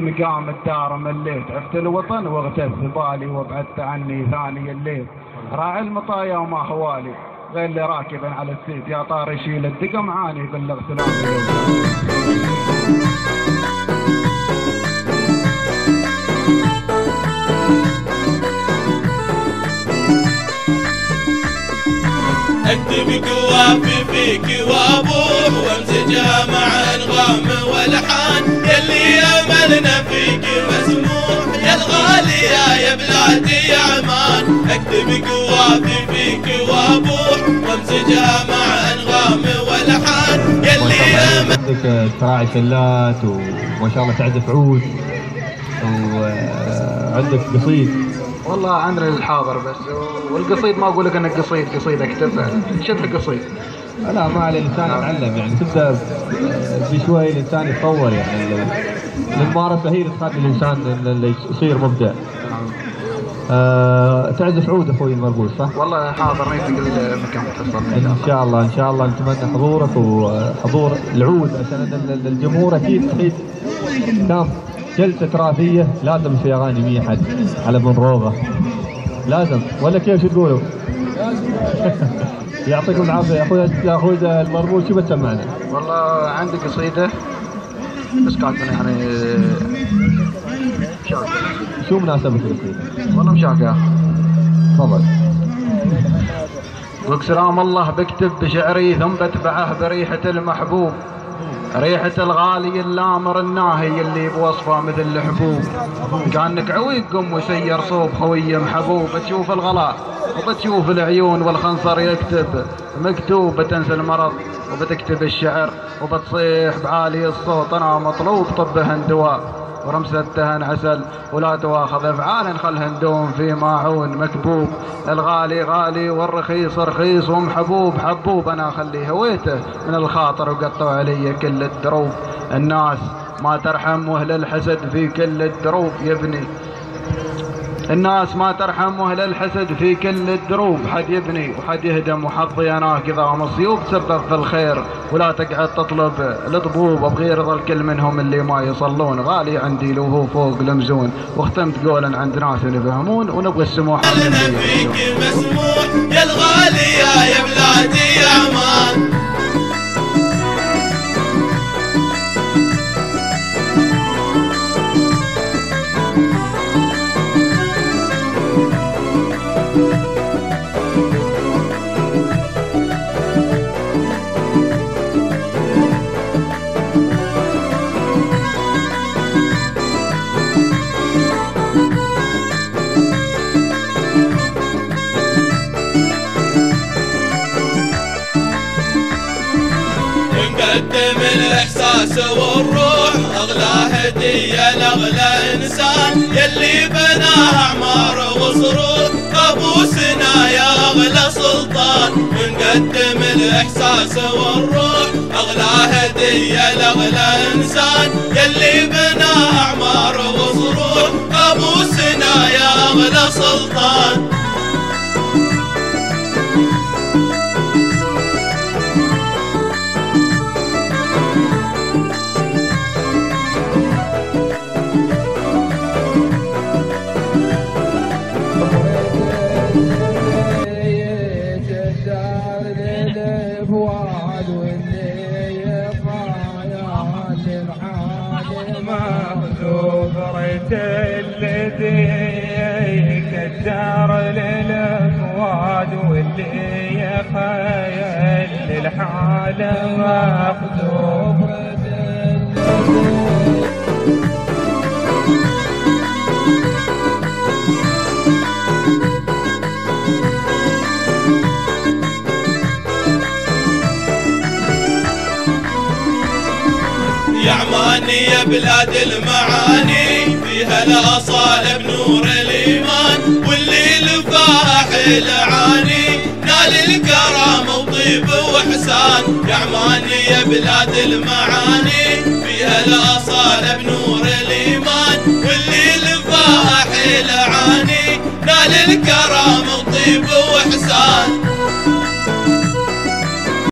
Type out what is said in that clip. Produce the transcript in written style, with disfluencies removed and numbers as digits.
من مقام الدار مليت، عفت الوطن واغتث بالي وابعدت عني ثاني الليل. راعي المطايا وما خوالي غير اللي راكبا على السيد، يا طار يشيل الدقم عاني بلغ سلامي. اكتب قوافي فيك وابوح وامزجها مع انغام والحان، يلي املنا فيك مسموح يا الغالي يا بلادي يا عمان. اكتب قوافي فيك وابوح وامزجها مع انغام والحان، يلي عندك تراعي شلات وما شاء الله تعزف عود وعندك قصيد. والله عندنا الحاضر بس، والقصيد ما اقول لك انك قصيد اكتب شد قصيد. لا ما على الانسان يتعلم، يعني تبدا بشوي الانسان يتطور، يعني الممارسه هي اللي تخلي الانسان اللي يصير مبدع. تعزف عود اخوي المربوط صح؟ والله حاضر في كل مكان تحصل. ان شاء الله ان شاء الله نتمنى حضورك وحضور العود، عشان الجمهور اكيد تحيد كم جلسة تراثية لازم في اغاني 100 حد على بن روضة لازم، ولا كيف شو تقولوا؟ يعطيكم العافية يا اخوي المربوط. شو بتسمعنا؟ والله عندي قصيدة بس كاتبنا يعني شاكر. شو مناسبة القصيدة؟ والله مشاكر. تفضل. وكسرام الله بكتب بشعري ثم بتبعه بريحة المحبوب، ريحة الغالي اللامر الناهي اللي بوصفه مثل الحبوب. كانك عويق قم وسير صوب خوي محبوب، بتشوف الغلا وبتشوف العيون والخنصر يكتب مكتوب، بتنسى المرض وبتكتب الشعر وبتصيح بعالي الصوت انا مطلوب طبهن دواء ورمستهن عسل، ولا تواخذ افعال خلهن دوم في ماعون مكبوب. الغالي غالي والرخيص رخيص ومحبوب حبوب، انا اخلي هويته من الخاطر وقطعوا علي كل الدروب. الناس ما ترحم واهل الحسد في كل الدروب يا ابني، الناس ما ترحم واهل الحسد في كل الدروب. حد يبني وحد يهدم وحظي انا كذا مصيوب، تسبب في الخير ولا تقعد تطلب الطبوب. ابغي رضا الكل منهم اللي ما يصلون، غالي عندي لو هو فوق المزون. واختمت قولا عند ناس يفهمون ونبغى السموح لنا فيك مسموح يا الغالي يا بلادي يا عمان. نقدم الاحساس والروح اغلى هديه لاغلى انسان، يلي بناها اعمار وصروح قابوسنا يا اغلى سلطان. نقدم الاحساس والروح اغلى هديه لاغلى انسان، يلي بناها اعمار وصروح قابوسنا يا اغلى سلطان. الذي كدار للأفواد واللي يخيل للحال مخزوب. يا عماني يا بلاد المعاني، فيها الأصالة بنور الإيمان، واللي لفاح العاني نال الكرامة وطيب وإحسان. يا عماني يا بلاد المعاني، فيها الأصالة بنور الإيمان، واللي لفاح العاني نال الكرامة وطيب